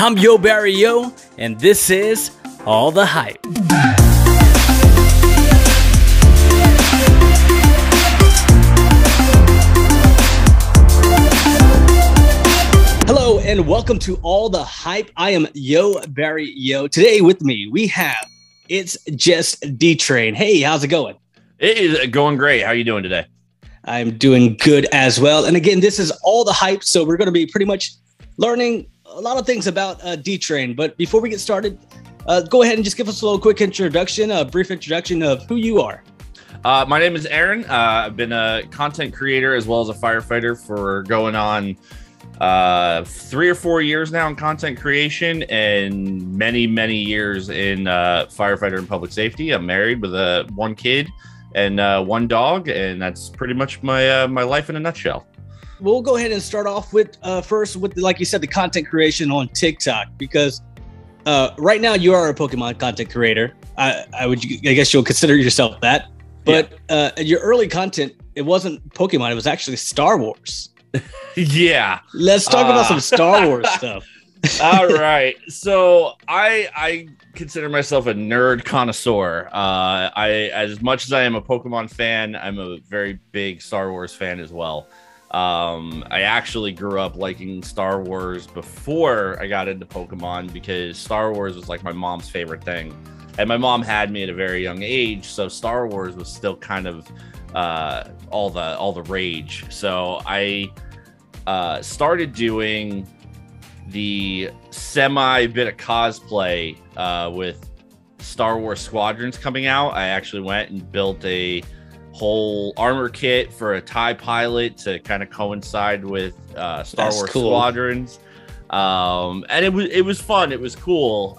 I'm Yo Barry Yo, and this is All the Hype. Hello and welcome to All the Hype. I am Yo Barry Yo. Today with me we have It's Just Dtrain. Hey, how's it going? It is going great. How are you doing today? I'm doing good as well. And again, this is All the Hype, so we're going to be pretty much learning a lot of things about Dtrain. But before we get started, go ahead and just give us a little quick introduction, a brief introduction of who you are. My name is Aaron. I've been a content creator as well as a firefighter for going on 3 or 4 years now in content creation and many years in firefighter and public safety. I'm married with one kid and one dog, and that's pretty much my life in a nutshell. We'll go ahead and start off with first with, like you said, the content creation on TikTok, because right now you are a Pokemon content creator. I guess you'll consider yourself that, but your early content, it wasn't Pokemon, it was actually Star Wars. Yeah, let's talk about some Star Wars stuff. All right, so I consider myself a nerd connoisseur. As much as I am a Pokemon fan, I'm a very big Star Wars fan as well. I actually grew up liking Star Wars before I got into Pokemon, because Star Wars was like my mom's favorite thing, and my mom had me at a very young age, so Star Wars was still kind of all the rage. So I started doing the semi bit of cosplay with Star Wars Squadrons coming out. I actually went and built a whole armor kit for a TIE pilot to kind of coincide with Star Wars Squadrons, and it was fun. It was cool.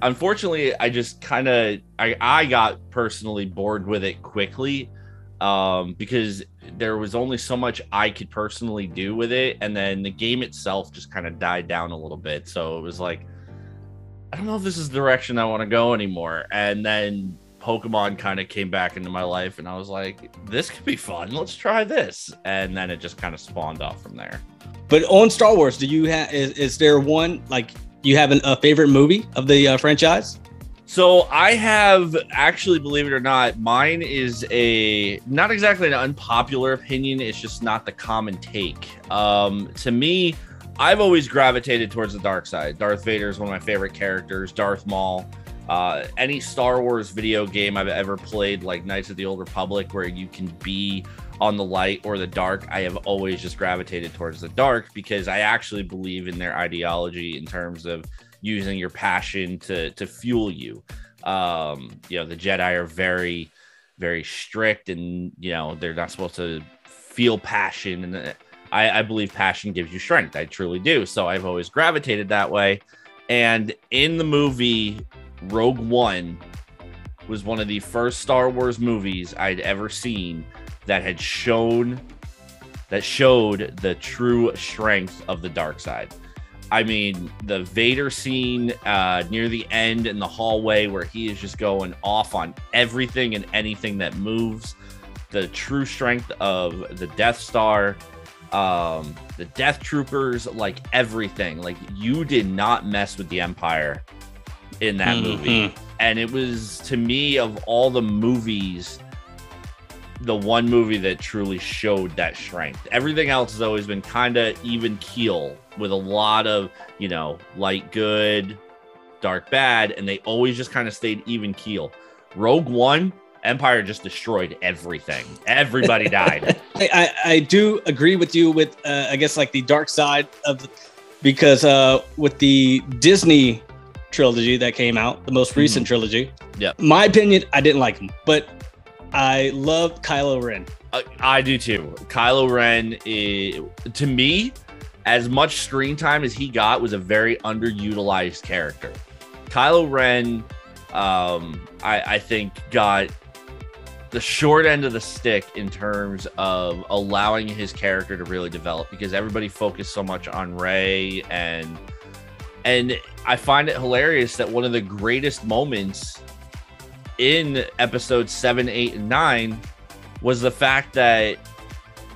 Unfortunately, I just kind of I got personally bored with it quickly, because there was only so much I could personally do with it, and then the game itself just kind of died down a little bit. So it was like, I don't know if this is the direction I want to go anymore. And then Pokemon kind of came back into my life, and I was like, this could be fun, let's try this. And then it just kind of spawned off from there. But on Star Wars, do you have is there one, like, you have a favorite movie of the franchise? So I have, actually, believe it or not, mine is not exactly an unpopular opinion, it's just not the common take. To me, I've always gravitated towards the dark side. Darth Vader is one of my favorite characters, Darth Maul. Any Star Wars video game I've ever played, like Knights of the Old Republic, where you can be on the light or the dark, I have always just gravitated towards the dark, because I actually believe in their ideology in terms of using your passion to fuel you. The Jedi are very, very strict, and they're not supposed to feel passion, and I believe passion gives you strength. I truly do. So I've always gravitated that way. And in the movie Rogue One was one of the first Star Wars movies I'd ever seen that showed the true strength of the dark side. I mean, the Vader scene near the end in the hallway, where he is just going off on everything and anything that moves, the true strength of the Death Star, the Death Troopers, like everything. Like, you did not mess with the Empire in that movie. And it was, to me, of all the movies, the one movie that truly showed that strength. Everything else has always been kind of even keel, with a lot of, light good, dark bad, and they always just kind of stayed even keel. Rogue One, Empire just destroyed everything. Everybody died. I do agree with you with, I guess, like the dark side of because with the Disney trilogy that came out, the most recent trilogy, my opinion, I didn't like them, but I love Kylo Ren. I do too. Kylo Ren, to me, as much screen time as he got, was a very underutilized character. Kylo Ren, I think, got the short end of the stick in terms of allowing his character to really develop, because everybody focused so much on Rey, and I find it hilarious that one of the greatest moments in episodes 7, 8, and 9 was the fact that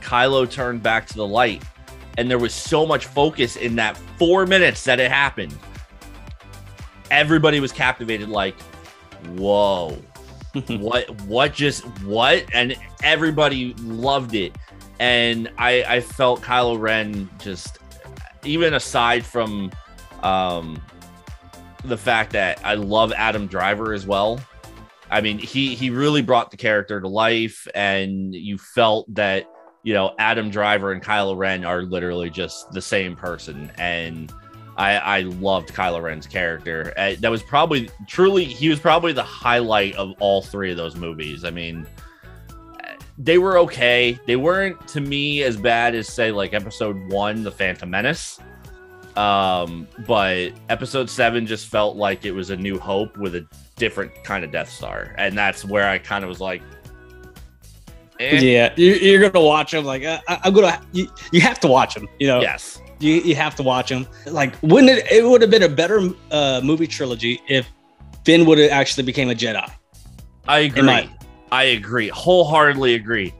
Kylo turned back to the light, and there was so much focus in that 4 minutes that it happened, everybody was captivated. Like, whoa, what? And everybody loved it. And I felt Kylo Ren just, even aside from the fact that I love Adam Driver as well. I mean, he really brought the character to life, and you felt that, you know, Adam Driver and Kylo Ren are literally just the same person. And I loved Kylo Ren's character. That was probably he was probably the highlight of all three of those movies. I mean, they were okay. They weren't, to me, as bad as, say, like Episode 1, The Phantom Menace. But Episode 7 just felt like it was A New Hope with a different kind of Death Star. And that's where I kind of was like, yeah, you're gonna watch them. Like, I'm gonna. You have to watch them. You know. Yes. You have to watch them. Like, wouldn't it would have been a better movie trilogy if Finn would have actually became a Jedi. I agree. I agree. Wholeheartedly agree.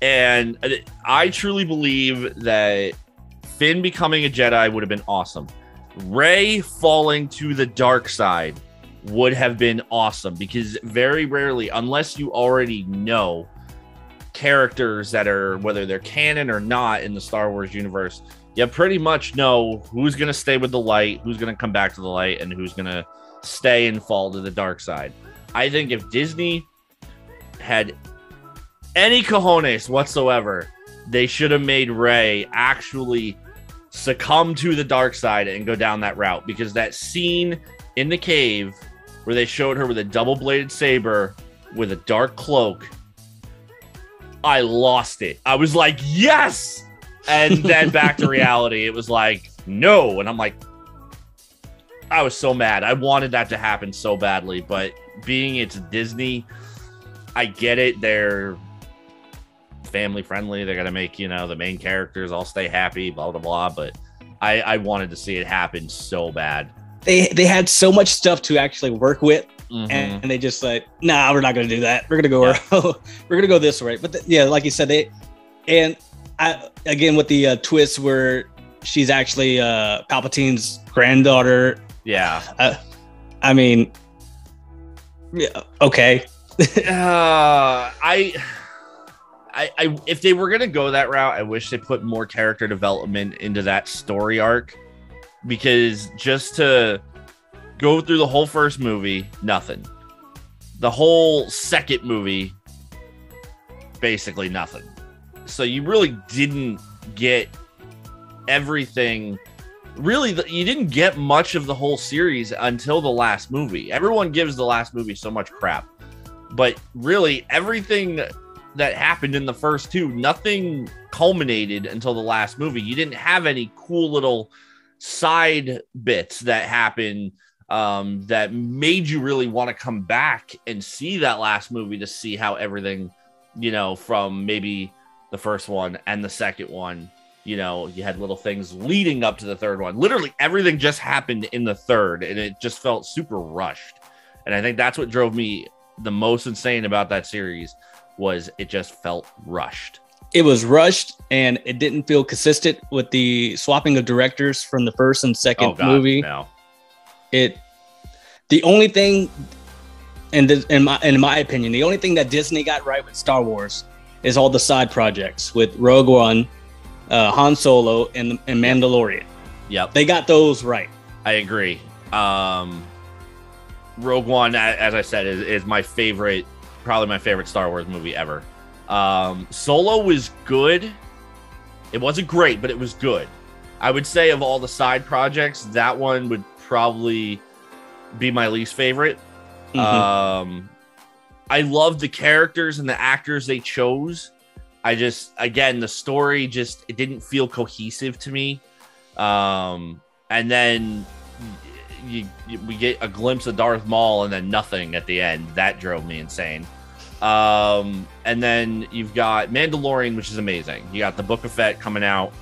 And I truly believe that Finn becoming a Jedi would have been awesome. Rey falling to the dark side would have been awesome, because very rarely, unless you already know characters that are, whether they're canon or not in the Star Wars universe, you pretty much know who's going to stay with the light, who's going to come back to the light, and who's going to stay and fall to the dark side. I think if Disney had any cojones whatsoever, they should have made Rey actually succumb to the dark side and go down that route, because that scene in the cave where they showed her with a double-bladed saber with a dark cloak, I lost it. I was like, yes! And then back to reality, it was like, no. And I'm like, I was so mad. I wanted that to happen so badly, but being it's Disney, I get it. They're family friendly. They're going to make, you know, the main characters all stay happy, blah, blah, blah. But I wanted to see it happen so bad. They had so much stuff to actually work with. Mm-hmm. And they just like, nah, we're not going to do that. We're going to go, we're going to go this way. But yeah, like you said, again, with the twist where she's actually Palpatine's granddaughter. Yeah. I mean, yeah, okay. I if they were going to go that route, I wish they put more character development into that story arc, because just to go through the whole first movie, nothing. The whole second movie, basically nothing. So you really didn't get everything. Really, you didn't get much of the whole series until the last movie. Everyone gives the last movie so much crap. But really, everything that happened in the first two, nothing culminated until the last movie. You didn't have any cool little side bits that happened that made you really want to come back and see that last movie to see how everything, you know, from maybe the first one and the second one, you know, you had little things leading up to the third one. Literally everything just happened in the third, and it just felt super rushed. And I think that's what drove me the most insane about that series, was it just felt rushed. It was rushed, and it didn't feel consistent with the swapping of directors from the first and second movie. No. The only thing, in my opinion, the only thing that Disney got right with Star Wars is all the side projects with Rogue One, Han Solo, and Mandalorian. Yep. They got those right. I agree. Rogue One, as I said, is my favorite, probably my favorite Star Wars movie ever. Solo was good. It wasn't great, but it was good. I would say of all the side projects, that one would probably be my least favorite. Mm-hmm. I love the characters and the actors they chose. Again, the story it didn't feel cohesive to me. And then we get a glimpse of Darth Maul and then nothing at the end. That drove me insane. And then you've got Mandalorian, which is amazing. You got the Book of Fett coming out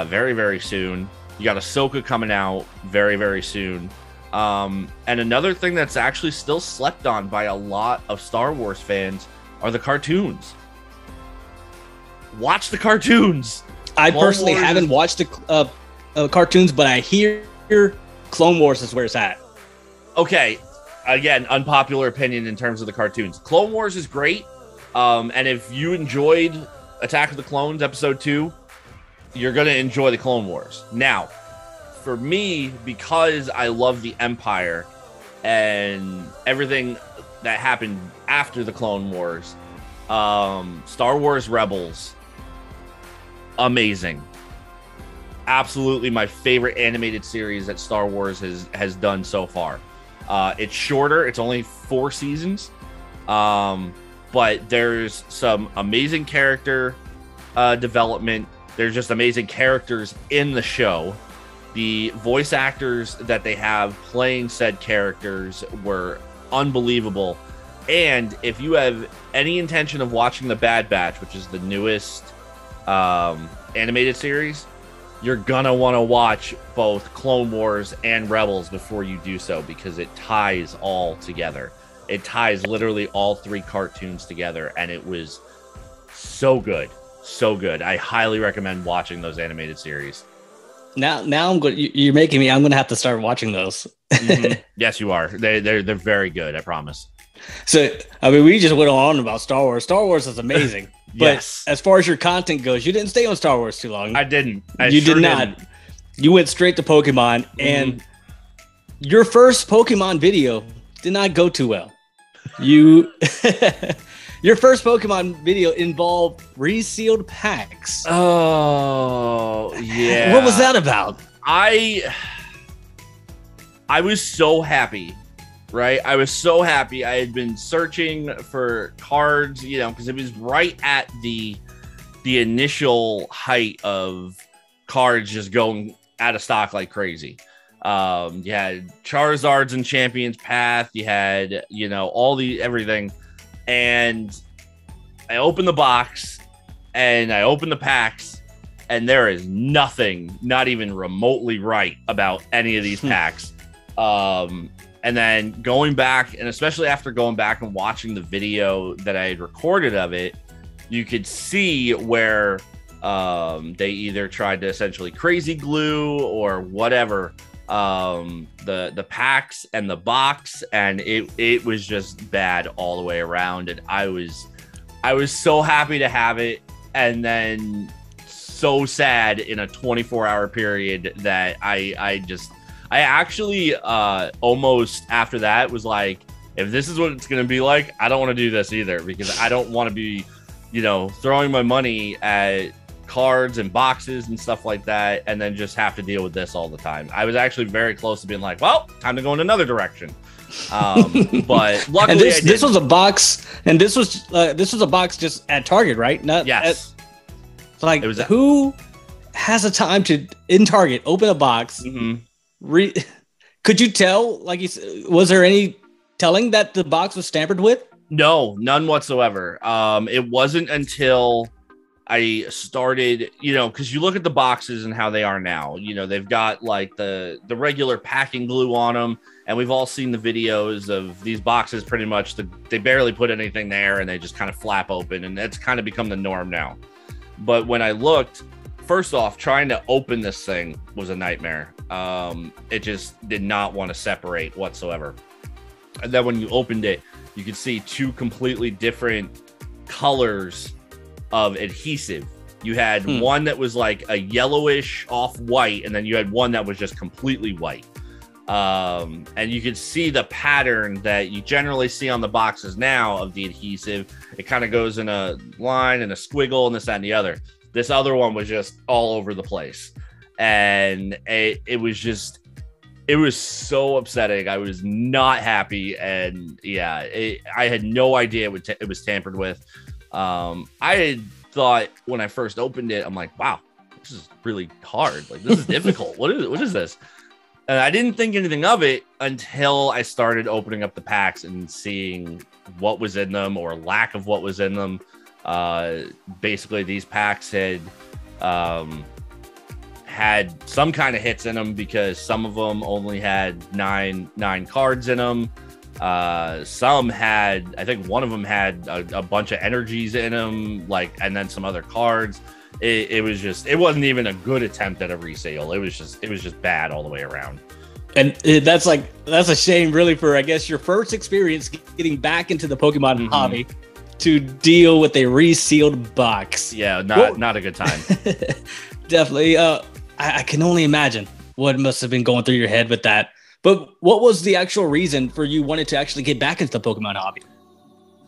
very, very soon. You got Ahsoka coming out very, very soon. And another thing that's actually still slept on by a lot of Star Wars fans are the cartoons. Watch the cartoons. I personally haven't watched cartoons, but I hear Clone Wars is where it's at. Okay, again, unpopular opinion in terms of the cartoons. Clone Wars is great, and if you enjoyed Attack of the Clones Episode 2, you're going to enjoy the Clone Wars. Now, for me, because I love the Empire and everything that happened after the Clone Wars, Star Wars Rebels, amazing. Absolutely my favorite animated series that Star Wars has done so far. It's shorter. It's only 4 seasons. But there's some amazing character development. There's just amazing characters in the show. The voice actors that they have playing said characters were unbelievable. And if you have any intention of watching The Bad Batch, which is the newest animated series, you're gonna want to watch both Clone Wars and Rebels before you do so, because it ties all together. It ties literally all 3 cartoons together, and it was so good. So good. I highly recommend watching those animated series. Now I'm good. You're making me. I'm going to have to start watching those. Mm-hmm. Yes, you are. They're very good. I promise. So, I mean, we just went on about Star Wars. Star Wars is amazing. Yes. But as far as your content goes, you didn't stay on Star Wars too long. I didn't. You did not. Didn't. You went straight to Pokemon, and your first Pokemon video did not go too well. Your first Pokemon video involved resealed packs. Oh, yeah. What was that about? I was so happy, right? I was so happy. I had been searching for cards, because it was right at the initial height of cards just going out of stock like crazy. You had Charizards and Champions Path. You had, everything. And I opened the box and I opened the packs, and there is nothing, not even remotely right about any of these packs. And then going back, and especially after going back and watching the video that I had recorded of it, you could see where they either tried to essentially crazy glue or whatever the packs and the box, and it was just bad all the way around. And I was so happy to have it, and then so sad in a 24-hour period that I actually almost after that was like, if this is what it's gonna be like, I don't want to do this either, because I don't want to be throwing my money at cards and boxes and stuff like that, and then just have to deal with this all the time. I was actually very close to being like, well, time to go in another direction. But luckily, and this was a box, and this was a box just at Target, right? Yes. Who has a time to in Target open a box? Mm-hmm. Could you tell? Was there any telling that the box was tampered with? No, none whatsoever. It wasn't until I started, because you look at the boxes and how they are now, they've got like the regular packing glue on them. And we've all seen the videos of these boxes pretty much. They barely put anything there, and they just kind of flap open. And that's kind of become the norm now. But when I looked, first off, trying to open this thing was a nightmare. It just did not want to separate whatsoever. And then when you opened it, you could see 2 completely different colors of adhesive. You had one that was like a yellowish off-white, and then you had one that was just completely white. And you could see the pattern that you generally see on the boxes now of the adhesive. It kind of goes in a line and a squiggle and this, that, and the other. This other one was just all over the place. And it was so upsetting. I was not happy. And yeah, I had no idea it was tampered with. I had thought when I first opened it, I'm like, wow, this is really hard. Like, this is difficult. What is this? And I didn't think anything of it until I started opening up the packs and seeing what was in them, or lack of what was in them. Basically, these packs had some kind of hits in them, because some of them only had nine cards in them. Some had, I think one of them had a bunch of energies in them, and then some other cards. it was just, it wasn't even a good attempt at a resale. It was just bad all the way around. And that's a shame, really, for I guess your first experience getting back into the Pokemon hobby to deal with a resealed box. Yeah, not a good time. Definitely. I can only imagine what must have been going through your head with that. But what was the actual reason for you wanting to actually get back into the Pokemon hobby?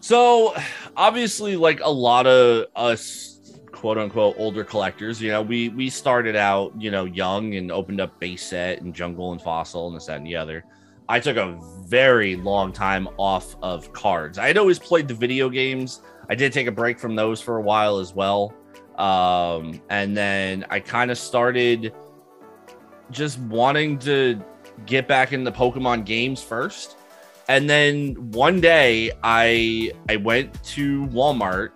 So obviously, like a lot of us, quote unquote, older collectors, you know, we started out, you know, young and opened up base set and jungle and fossil and this, that, and the other. I took a very long time off of cards. I had always played the video games. I did take a break from those for a while as well. And then I kind of started just wanting to get back into Pokemon games first. And then one day I went to Walmart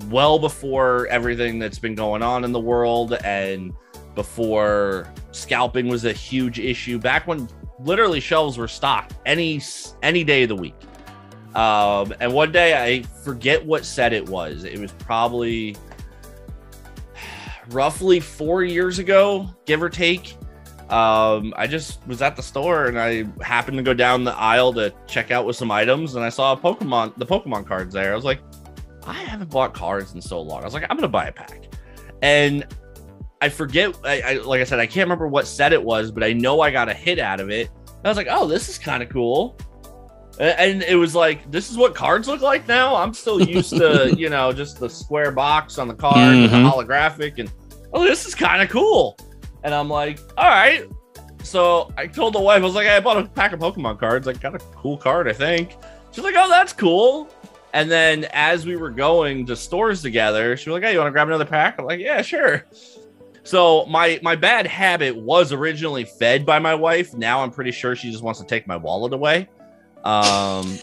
well before everything that's been going on in the world and before scalping was a huge issue, back when literally shelves were stocked any day of the week. And one day, I forget what set it was. It was probably roughly 4 years ago, give or take. I just was at the store and I happened to go down the aisle to check out with some items, and I saw the Pokemon cards there. I was like, I haven't bought cards in so long. I was like, I'm gonna buy a pack. And I forget, like I said, I can't remember what set it was, but I know I got a hit out of it. I was like, oh, this is kind of cool. And it was like, this is what cards look like now. I'm still used to, you know, just the square box on the card with the holographic, and oh, this is kind of cool. And I'm like, all right. So I told the wife, I was like, hey, I bought a pack of Pokemon cards. I got a cool card, I think. She's like, oh, that's cool. And then as we were going to stores together, she was like, hey, you want to grab another pack? I'm like, yeah, sure. So my bad habit was originally fed by my wife. Now I'm pretty sure she just wants to take my wallet away. But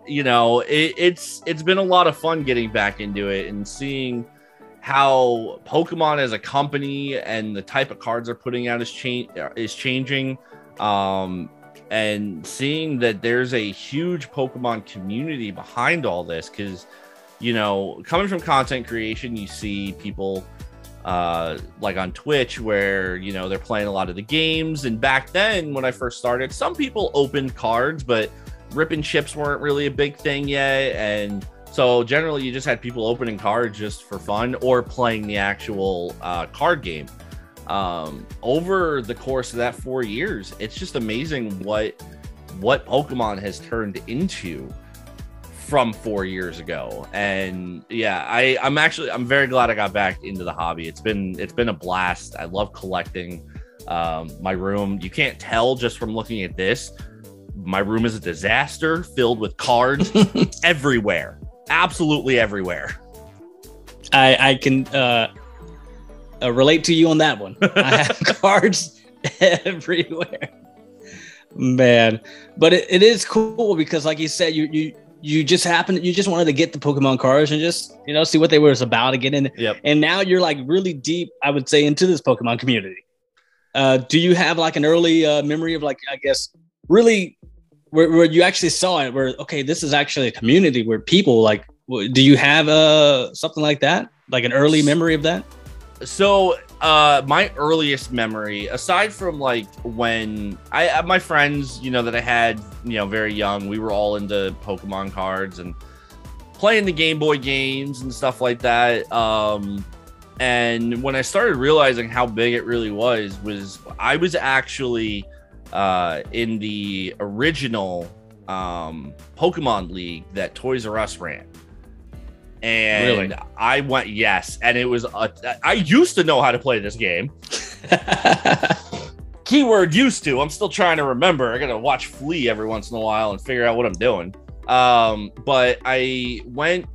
you know, it's been a lot of fun getting back into it and seeing how Pokemon as a company and the type of cards they're putting out is changing. And seeing that there's a huge Pokemon community behind all this, because, you know, coming from content creation, you see people like on Twitch where, you know, they're playing a lot of the games. And back then when I first started, some people opened cards, but ripping chips weren't really a big thing yet. And so generally you just had people opening cards just for fun or playing the actual card game. Over the course of that 4 years, it's just amazing what Pokemon has turned into from 4 years ago. And yeah, I'm very glad I got back into the hobby. It's been a blast. I love collecting. My room, you can't tell just from looking at this, my room is a disaster, filled with cards everywhere, absolutely everywhere. I can relate to you on that one. I have cards everywhere, man. But it is cool because, like you said, you just wanted to get the Pokemon cards and just, you know, see what they were about to get in. Yep. And now you're like really deep, I would say, into this Pokemon community. Do you have like an early memory of, like, I guess, really where you actually saw it, where, okay, this is actually a community where people like, do you have something like that? Like an early memory of that? So my earliest memory, aside from like when my friends, you know, that I had, you know, very young, we were all into Pokemon cards and playing the Game Boy games and stuff like that. And when I started realizing how big it really was I was actually in the original Pokemon League that Toys R Us ran. And really? I went, yes. And it was, I used to know how to play this game. Keyword used to. I'm still trying to remember. I got to watch Flea every once in a while and figure out what I'm doing. But I went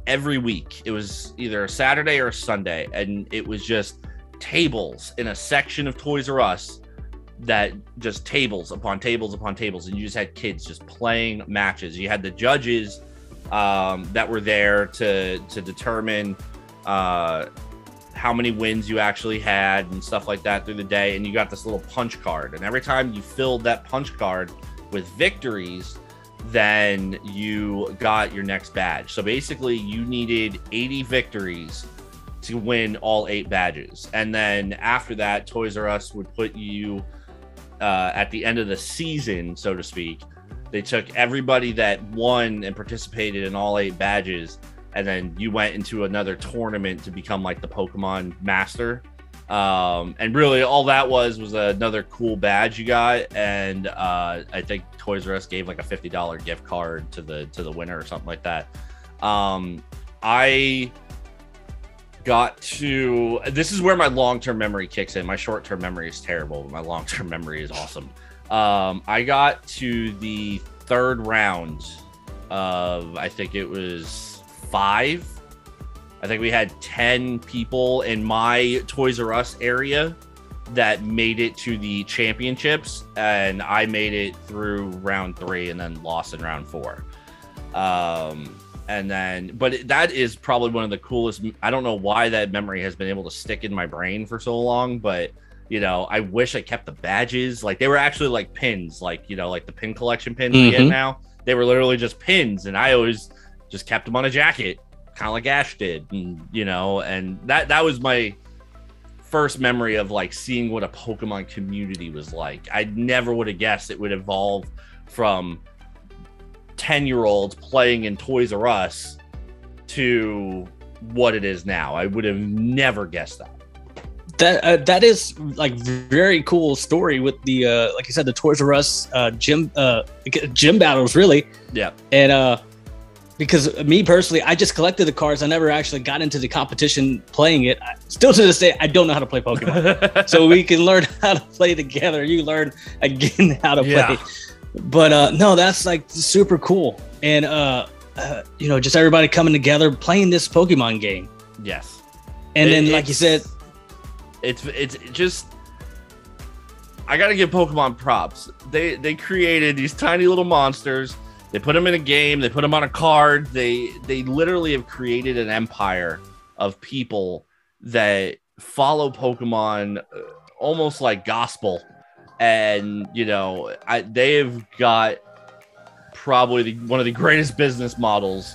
every week. It was either a Saturday or a Sunday. And it was just tables in a section of Toys R Us that just tables upon tables upon tables. And you just had kids just playing matches. You had the judges that were there to determine how many wins you actually had and stuff like that through the day. And you got this little punch card, and every time you filled that punch card with victories, then you got your next badge. So basically you needed 80 victories to win all 8 badges. And then after that, Toys R Us would put you at the end of the season, so to speak. They took everybody that won and participated in all 8 badges, and then you went into another tournament to become like the Pokemon Master. And really all that was another cool badge you got. And I think Toys R Us gave like a $50 gift card to the winner or something like that. I got to, this is where my long-term memory kicks in. My short-term memory is terrible, but my long-term memory is awesome. I got to the 3rd round of, I think it was 5. I think we had 10 people in my Toys R Us area that made it to the championships, and I made it through round 3 and then lost in round 4. And then, but that is probably one of the coolest. I don't know why that memory has been able to stick in my brain for so long, but you know, I wish I kept the badges. Like they were actually like pins, like, you know, like the pin collection pins we get now. They were literally just pins, and I always just kept them on a jacket, kind of like Ash did, and you know, and that was my first memory of like seeing what a Pokemon community was like. I never would have guessed it would evolve from 10-year-olds playing in Toys R Us to what it is now. I would have never guessed that. That is like very cool story with the like you said, the Toys R Us gym battles, really. Yeah. And because me personally, I just collected the cards. I never actually got into the competition playing it. Still to this day, I don't know how to play Pokemon. So we can learn how to play together. You learn again how to play. But no, that's like super cool. And you know, just everybody coming together playing this Pokemon game. Yes. And then like you said, it's just, I gotta give Pokemon props. They created these tiny little monsters. They put them in a game. They put them on a card. They literally have created an empire of people that follow Pokemon almost like gospel. And you know, they've got probably one of the greatest business models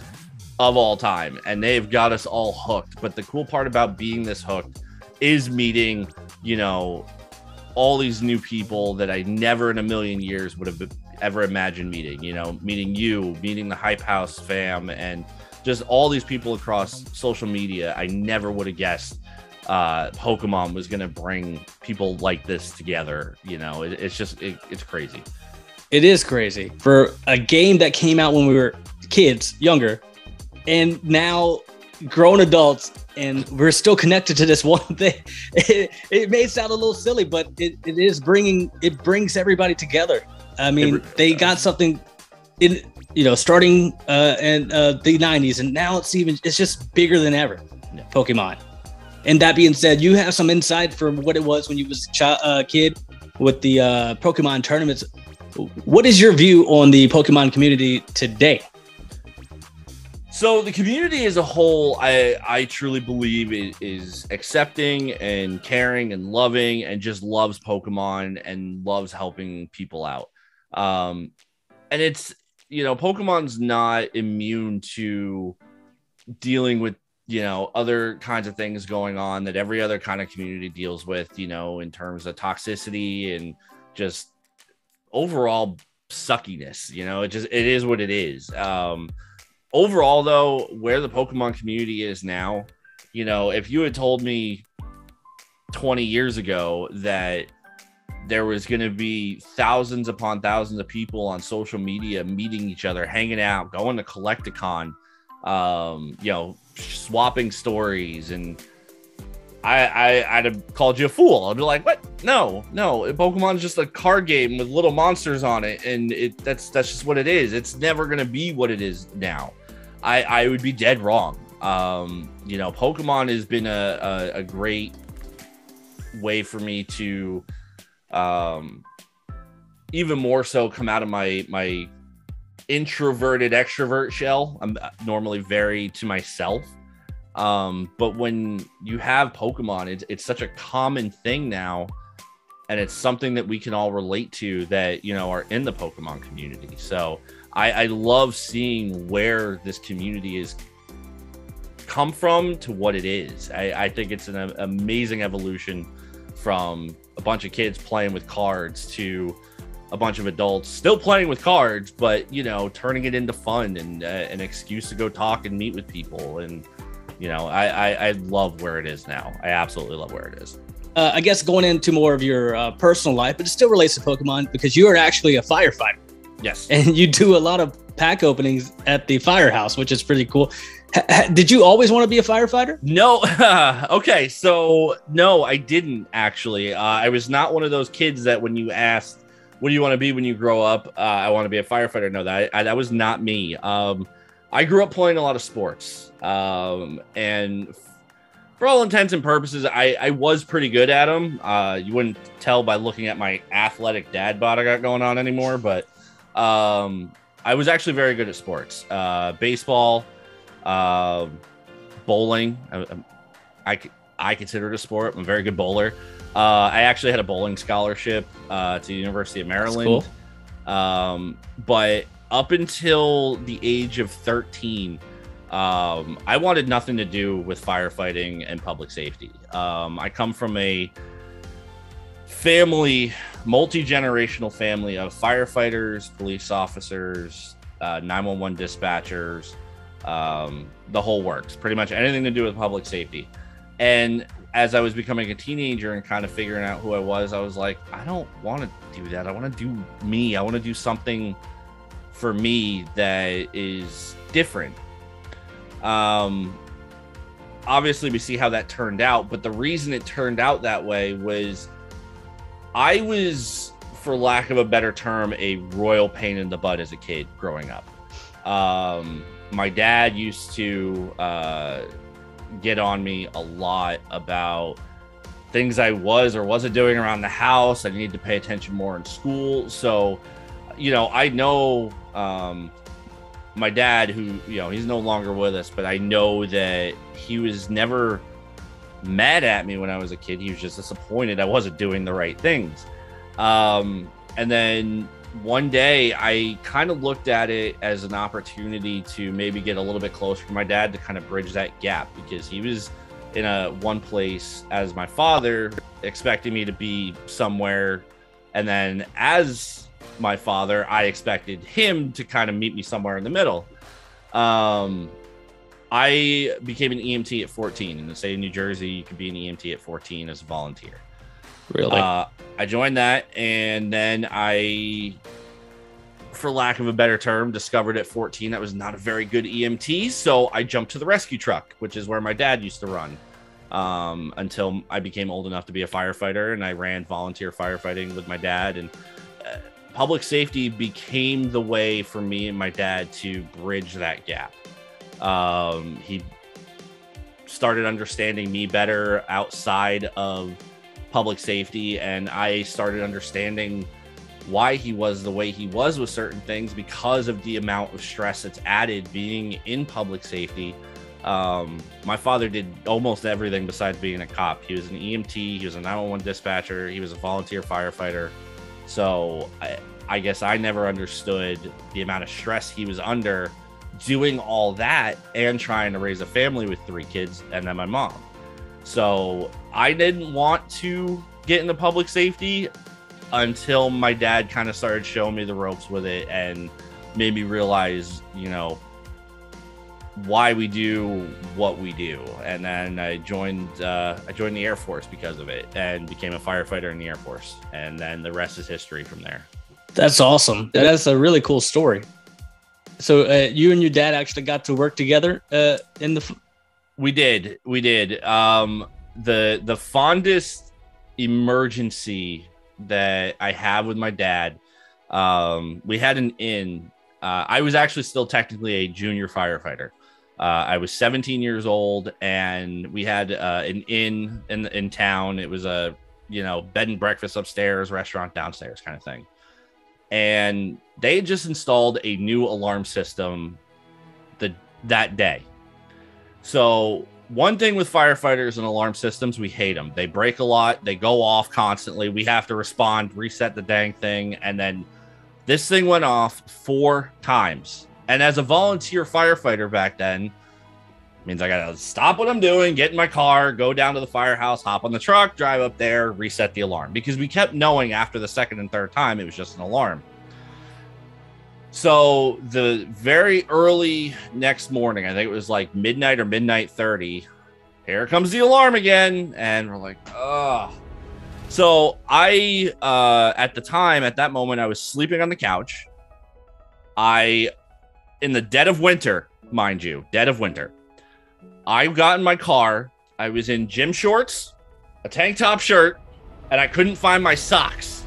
of all time, and they've got us all hooked. But the cool part about being this hooked is meeting, you know, all these new people that I never in a million years would have ever imagined meeting. You know, meeting you, meeting the Hype House fam, and just all these people across social media. I never would have guessed Pokemon was gonna bring people like this together. You know, it's just it's crazy. It is crazy for a game that came out when we were kids, younger, and now grown adults, and we're still connected to this one thing. It may sound a little silly, but it brings everybody together. I mean, they got something in, you know, starting in the 90s, and now it's just bigger than ever. Yeah. Pokemon. And that being said, you have some insight for what it was when you was a kid with the Pokemon tournaments. What is your view on the Pokemon community today? So the community as a whole, I truly believe it is accepting and caring and loving and just loves Pokemon and loves helping people out. And it's, you know, Pokemon's not immune to dealing with, you know, other kinds of things going on that every other kind of community deals with, you know, in terms of toxicity and just overall suckiness. You know, it is what it is. Overall, though, where the Pokemon community is now, you know, if you had told me 20 years ago that there was going to be thousands upon thousands of people on social media meeting each other, hanging out, going to Collecticon, you know, swapping stories, and I'd have called you a fool. I'd be like, what? No, Pokemon's just a card game with little monsters on it, and that's just what it is. It's never going to be what it is now. I would be dead wrong. You know, Pokemon has been a great way for me to even more so come out of my introverted extrovert shell. I'm normally very to myself. But when you have Pokemon, it's such a common thing now. and it's something that we can all relate to that, you know, are in the Pokemon community. So I love seeing where this community is come from to what it is. I think it's an amazing evolution from a bunch of kids playing with cards to a bunch of adults still playing with cards, but, you know, turning it into fun and an excuse to go talk and meet with people. And, you know, I love where it is now. I absolutely love where it is. I guess going into more of your personal life, but it still relates to Pokemon because you are actually a firefighter. Yes. And you do a lot of pack openings at the firehouse, which is pretty cool. Did you always want to be a firefighter? No. Okay. So no, I didn't actually. I was not one of those kids that when you asked, what do you want to be when you grow up? I want to be a firefighter. No, that was not me. I grew up playing a lot of sports. And for all intents and purposes, I was pretty good at them. You wouldn't tell by looking at my athletic dad bod I got going on anymore, but I was actually very good at sports. Baseball, bowling. I consider it a sport. I'm a very good bowler. I actually had a bowling scholarship to the University of Maryland. Cool. But up until the age of 13, I wanted nothing to do with firefighting and public safety. I come from a family, multi-generational family of firefighters, police officers, 911 dispatchers, the whole works, pretty much anything to do with public safety. And as I was becoming a teenager and kind of figuring out who I was like, I don't want to do that. I want to do me. I want to do something for me that is different. Obviously we see how that turned out, but the reason it turned out that way was I was, for lack of a better term, a royal pain in the butt as a kid growing up. My dad used to get on me a lot about things I was or wasn't doing around the house. I needed to pay attention more in school. So, you know, I know my dad, who, you know, he's no longer with us, but I know that he was never mad at me when I was a kid. He was just disappointed I wasn't doing the right things. And then one day I kind of looked at it as an opportunity to maybe get a little bit closer to my dad to kind of bridge that gap, because he was in one place as my father, expecting me to be somewhere. And then as my father, I expected him to kind of meet me somewhere in the middle. I became an EMT at 14. In the state of New Jersey, you could be an EMT at 14 as a volunteer. Really? I joined that, and then I, for lack of a better term, discovered at 14 that was not a very good EMT, so I jumped to the rescue truck, which is where my dad used to run, until I became old enough to be a firefighter, and I ran volunteer firefighting with my dad, and public safety became the way for me and my dad to bridge that gap. He started understanding me better outside of public safety, and I started understanding why he was the way he was with certain things because of the amount of stress that's added being in public safety. My father did almost everything besides being a cop. He was an EMT, he was a 911 dispatcher, he was a volunteer firefighter. So I guess I never understood the amount of stress he was under doing all that and trying to raise a family with 3 kids and then my mom. So I didn't want to get into public safety until my dad kind of started showing me the ropes with it and made me realize, you know, why we do what we do. And then I joined the Air Force because of it and became a firefighter in the Air Force. And then the rest is history from there. That's awesome. That's a really cool story. So you and your dad actually got to work together in the... We did. The fondest emergency that I have with my dad, we had an inn. I was actually still technically a junior firefighter. I was 17 years old, and we had an inn in town. It was a, you know, bed and breakfast upstairs, restaurant downstairs kind of thing. And they had just installed a new alarm system that day. So one thing with firefighters and alarm systems, we hate them. They break a lot. They go off constantly. We have to respond, reset the dang thing. And then this thing went off 4 times. And as a volunteer firefighter back then, means I got to stop what I'm doing, get in my car, go down to the firehouse, hop on the truck, drive up there, reset the alarm. Because we kept knowing after the second and third time, it was just an alarm. So the very early next morning, I think it was like midnight or midnight 30, here comes the alarm again. And we're like, ugh. So I, at that moment, I was sleeping on the couch. In the dead of winter, mind you, dead of winter, I got in my car. I was in gym shorts, a tank top shirt, and I couldn't find my socks.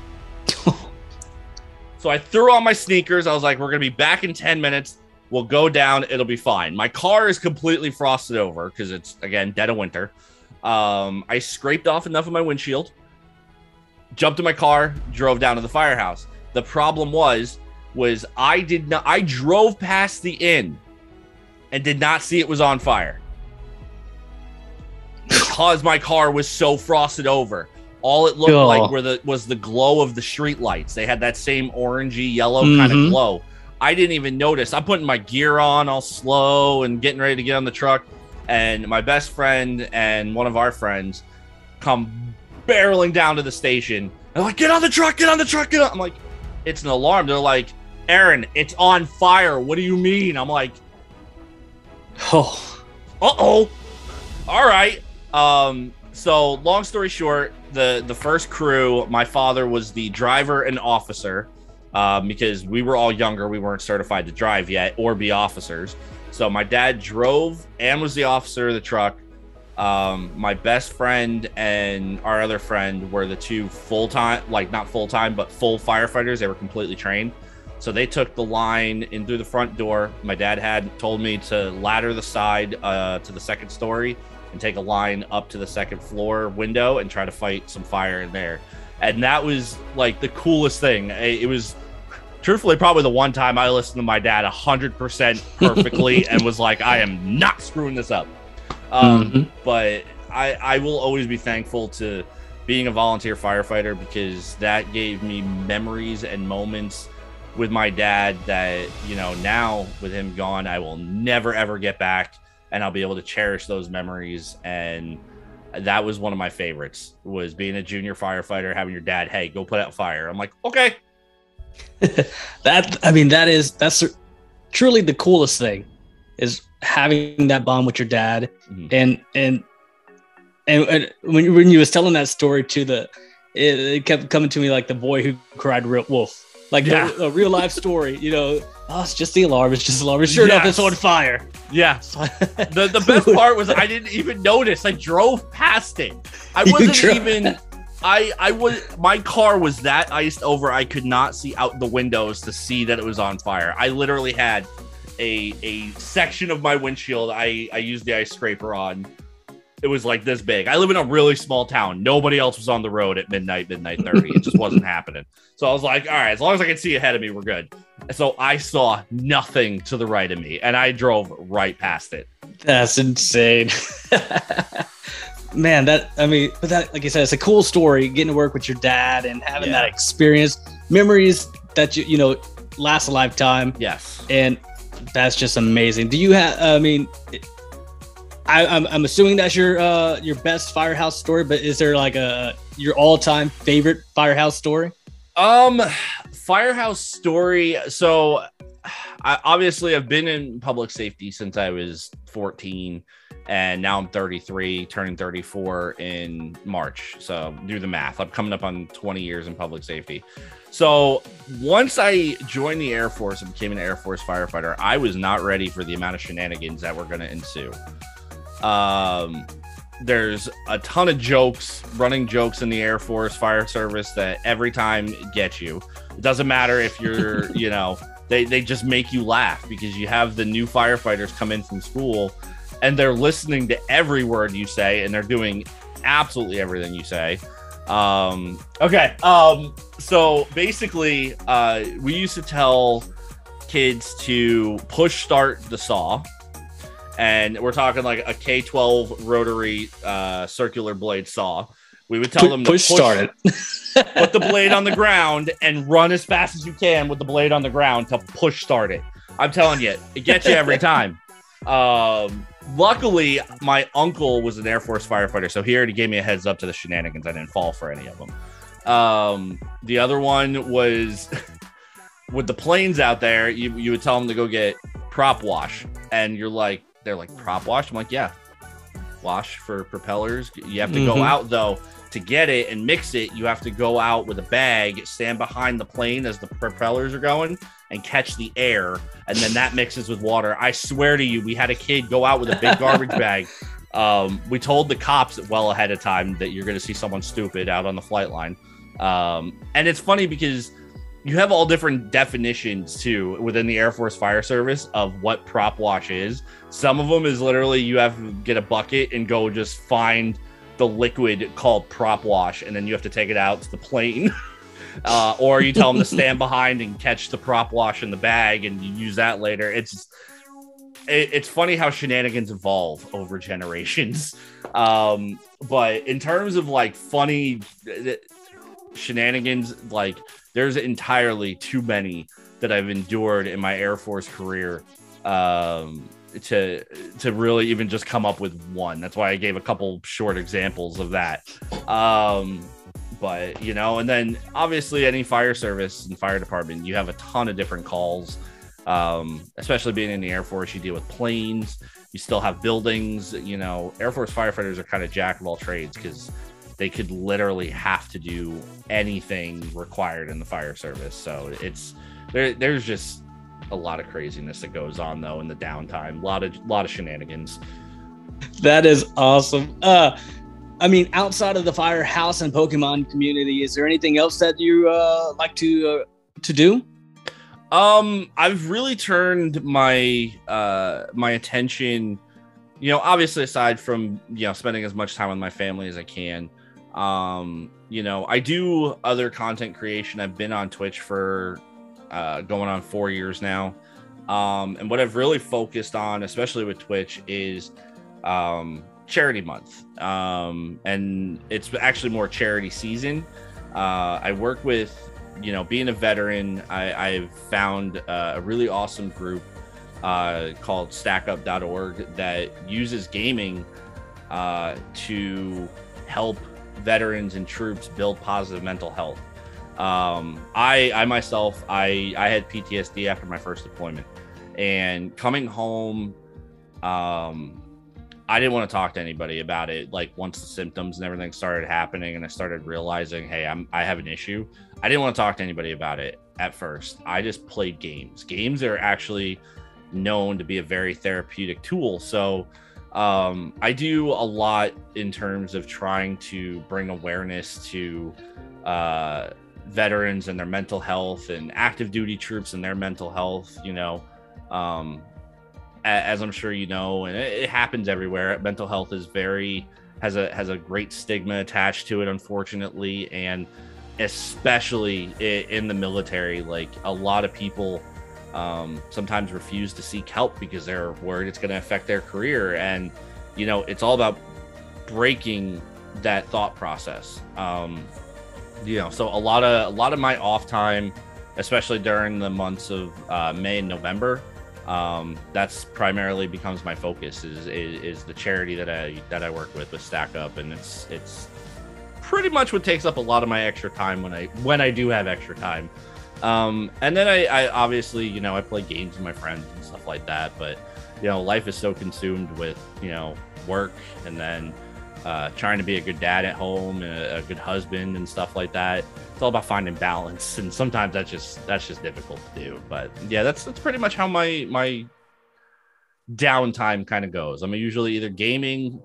So I threw on my sneakers. I was like, we're going to be back in 10 minutes. We'll go down. It'll be fine. My car is completely frosted over because it's, again, dead of winter. I scraped off enough of my windshield, jumped in my car, drove down to the firehouse. The problem was I drove past the inn and did not see it was on fire because my car was so frosted over. All it looked like was the glow of the street lights. They had that same orangey yellow kind of glow. I didn't even notice. I'm putting my gear on all slow and getting ready to get on the truck. And my best friend and one of our friends come barreling down to the station. They're like, get on the truck, get on the truck, get on. I'm like, it's an alarm. They're like, Aaron, it's on fire. What do you mean? I'm like, oh, uh-oh. All right. So long story short, the first crew, my father was the driver and officer, because we were all younger. We weren't certified to drive yet or be officers. So my dad drove and was the officer of the truck. My best friend and our other friend were the 2 full-time, like not full-time, but full firefighters. They were completely trained. So they took the line in through the front door. My dad had told me to ladder the side to the second story and take a line up to the second floor window and try to fight some fire in there. And that was like the coolest thing. It was truthfully probably the one time I listened to my dad 100% perfectly and was like, I am not screwing this up. But I will always be thankful to being a volunteer firefighter because that gave me memories and moments with my dad that, you know, now with him gone, I will never, ever get back. And I'll be able to cherish those memories. And that was one of my favorites, was being a junior firefighter, having your dad, hey, go put out fire. I'm like, okay. That's truly the coolest thing, is having that bond with your dad. And when you was telling that story to it kept coming to me like the boy who cried wolf. Like a real life story, you know. Oh, it's just the alarm. It's just the alarm. Sure enough, it's on fire. Yeah. The best part was I didn't even notice. I drove past it. I wasn't even. My car was that iced over. I could not see out the windows to see that it was on fire. I literally had a section of my windshield. I used the ice scraper on. It was like this big. I live in a really small town. Nobody else was on the road at midnight 30. It just wasn't happening. So I was like, all right, as long as I can see ahead of me, we're good. So I saw nothing to the right of me, and I drove right past it. That's insane. Man, but that, like you said, it's a cool story, getting to work with your dad and having that experience, memories that, you know, last a lifetime. Yes. And that's just amazing. Do you have, I'm assuming that's your best firehouse story, but is there like your all-time favorite firehouse story? Firehouse story. So I've been in public safety since I was 14, and now I'm 33, turning 34 in March. So do the math. I'm coming up on 20 years in public safety. So once I joined the Air Force and became an Air Force firefighter, I was not ready for the amount of shenanigans that were going to ensue. There's a ton of running jokes in the Air Force Fire Service that every time get you. It doesn't matter if you're, you know, they just make you laugh because you have the new firefighters come in from school and they're listening to every word you say and they're doing absolutely everything you say. So basically, we used to tell kids to push start the saw and we're talking like a K12 rotary circular blade saw. We would tell them to push start it, put the blade on the ground, and run as fast as you can with the blade on the ground to push start it. I'm telling you, it gets you every time. Luckily, my uncle was an Air Force firefighter, so he already gave me a heads up to the shenanigans. I didn't fall for any of them. The other one was with the planes out there. You would tell them to go get prop wash, and they're like, prop wash? I'm like, yeah, wash for propellers. You have to go out though to get it and mix it. You have to go out with a bag, stand behind the plane as the propellers are going, and catch the air, and then that mixes with water. I swear to you, we had a kid go out with a big garbage bag. We told the cops well ahead of time that you're going to see someone stupid out on the flight line. And it's funny because you have all different definitions too within the Air Force Fire Service of what prop wash is. Some of them is literally you have to get a bucket and go just find the liquid called prop wash, and then you have to take it out to the plane. Or you tell them to stand behind and catch the prop wash in the bag, and you use that later. It's funny how shenanigans evolve over generations. But in terms of like funny shenanigans, like there's entirely too many that I've endured in my Air Force career to really even just come up with one. That's why I gave a couple short examples of that. But, you know, and then obviously any fire service and fire department, you have a ton of different calls, especially being in the Air Force. You deal with planes, you still have buildings. You know, Air Force firefighters are kind of jack of all trades because they could literally have to do anything required in the fire service. So there's just a lot of craziness that goes on though in the downtime. A lot of shenanigans. That is awesome. I mean, outside of the firehouse and Pokemon community, is there anything else that you like to do? I've really turned my my attention, you know, obviously aside from, you know, spending as much time with my family as I can. You know, I do other content creation. I've been on Twitch for going on 4 years now. And what I've really focused on, especially with Twitch, is charity month, and it's actually more charity season. I work with, you know, being a veteran, I've found a really awesome group called stackup.org that uses gaming to help veterans and troops build positive mental health. I myself, I had PTSD after my first deployment, and coming home, I didn't want to talk to anybody about it. Like once the symptoms and everything started happening and I started realizing, hey, I have an issue, I didn't want to talk to anybody about it at first. I just played games. Games are actually known to be a very therapeutic tool. So I do a lot in terms of trying to bring awareness to veterans and their mental health, and active duty troops and their mental health, you know. As I'm sure you know, and it happens everywhere, mental health is has a great stigma attached to it, unfortunately, and especially in the military. Like a lot of people sometimes refuse to seek help because they're worried it's going to affect their career, and you know, it's all about breaking that thought process. You know, so a lot of my off time, especially during the months of May and November, that's primarily becomes my focus is the charity that I work with Stack Up, and it's pretty much what takes up a lot of my extra time when I do have extra time. And then I obviously, you know, I play games with my friends and stuff like that, but you know, life is so consumed with, you know, work, and then trying to be a good dad at home and a good husband and stuff like that. It's all about finding balance, and sometimes that's just difficult to do. But yeah, that's pretty much how my downtime kind of goes. I'm usually either gaming,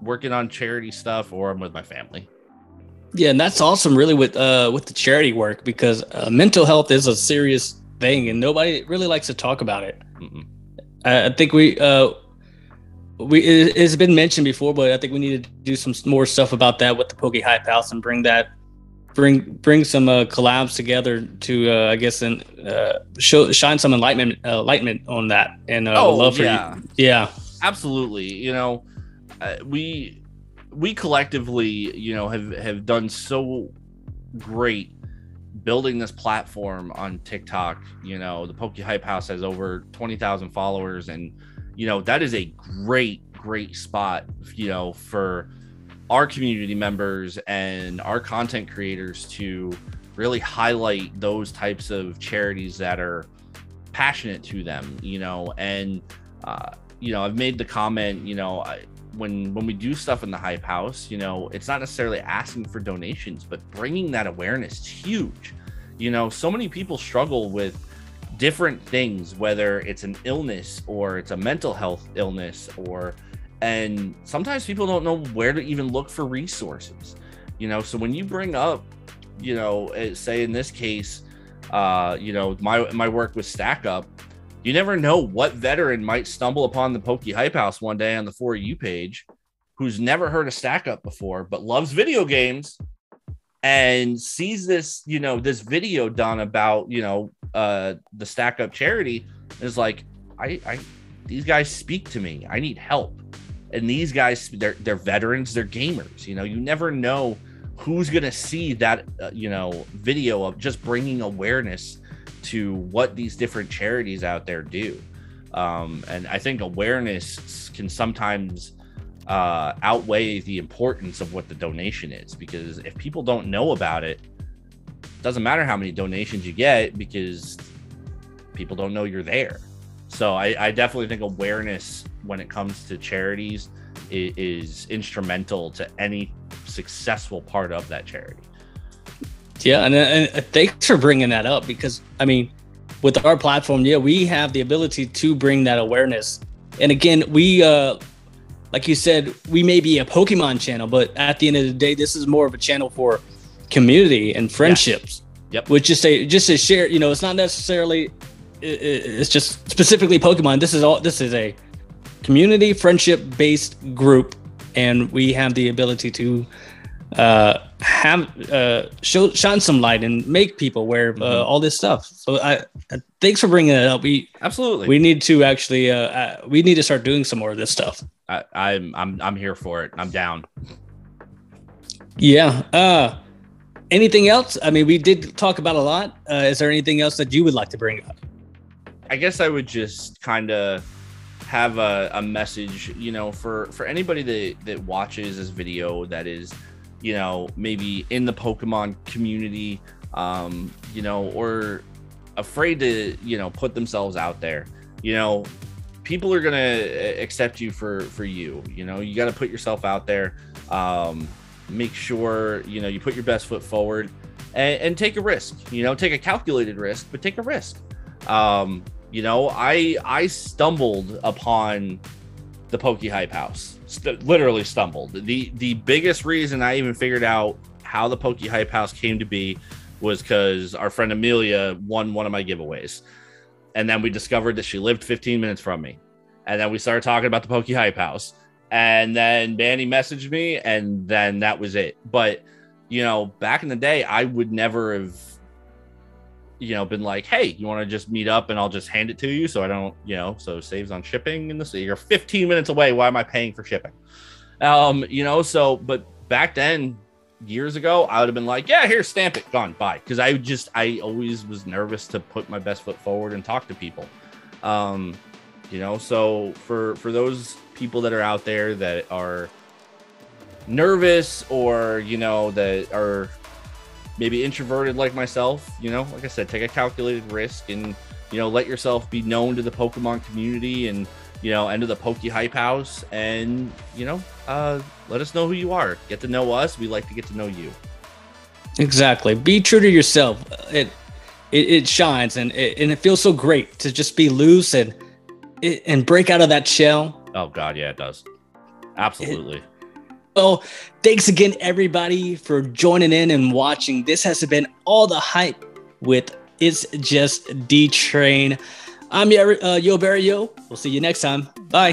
working on charity stuff, or I'm with my family. Yeah, and that's awesome, really, with the charity work, because mental health is a serious thing, and nobody really likes to talk about it. I think it's been mentioned before, but I think we need to do some more stuff about that with the Poké Hype House, and bring some collabs together to I guess, and shine some enlightenment on that. And love for you. Yeah. Absolutely. We collectively, have done so great building this platform on TikTok. The Poké Hype House has over 20,000 followers, and that is a great spot, for our community members and our content creators to really highlight those types of charities that are passionate to them, and I've made the comment, when we do stuff in the Hype House, it's not necessarily asking for donations, but bringing that awareness is huge. So many people struggle with different things, whether it's an illness or it's a mental health illness, and sometimes people don't know where to even look for resources. So when you bring up, say in this case, my work with Stack Up, you never know what veteran might stumble upon the Poké Hype House one day on the For You page, who's never heard of Stack Up before, but loves video games, and sees this, this video done about, the Stack Up charity, is like, these guys speak to me. I need help. And these guys, they're veterans, they're gamers. You never know who's going to see that, video of just bringing awareness to what these different charities out there do. And I think awareness can sometimes outweigh the importance of what the donation is, because if people don't know about it, doesn't matter how many donations you get, because people don't know you're there. So I definitely think awareness when it comes to charities is instrumental to any successful part of that charity. Yeah, and thanks for bringing that up, because with our platform, we have the ability to bring that awareness. And again, we like you said, we may be a Pokemon channel, but at the end of the day, this is more of a channel for community and friendships. Yes. Yep. Which just to share, it's not necessarily, it's just specifically Pokemon. This is a community friendship based group, and we have the ability to shine some light and make people aware of all this stuff. So thanks for bringing it up. We need to actually we need to start doing some more of this stuff. I'm here for it. I'm down. Yeah. Anything else? We did talk about a lot. Is there anything else that you would like to bring up? I guess I would just kind of have a message, for anybody that watches this video that is, maybe in the Pokemon community, or afraid to, put themselves out there. People are going to accept you for you. You got to put yourself out there. Make sure, you put your best foot forward and take a risk, take a calculated risk, but take a risk. I stumbled upon the Poké Hype House, literally stumbled. The biggest reason I even figured out how the Poké Hype House came to be was because our friend Amelia won one of my giveaways. And then we discovered that she lived 15 minutes from me. And then we started talking about the Poké Hype House. And then Manny messaged me, and then that was it. But, back in the day, I would never have, been like, hey, you want to just meet up and I'll just hand it to you so I don't, so it saves on shipping. And you're 15 minutes away. Why am I paying for shipping? But back then, years ago, I would have been like, yeah, here, stamp it, gone, bye. Because I always was nervous to put my best foot forward and talk to people. So for those people that are out there that are nervous or, that are maybe introverted like myself, like I said, take a calculated risk and, let yourself be known to the Pokemon community and, and to the Poké Hype House, and, let us know who you are. Get to know us. We like to get to know you. Exactly. Be true to yourself. It shines, and it feels so great to just be loose and break out of that shell. Oh God, yeah, it does. Absolutely. Well, thanks again, everybody, for joining in and watching. This has been All the Hype with It's Just Dtrain. I'm Yo Barry Yo. We'll see you next time. Bye.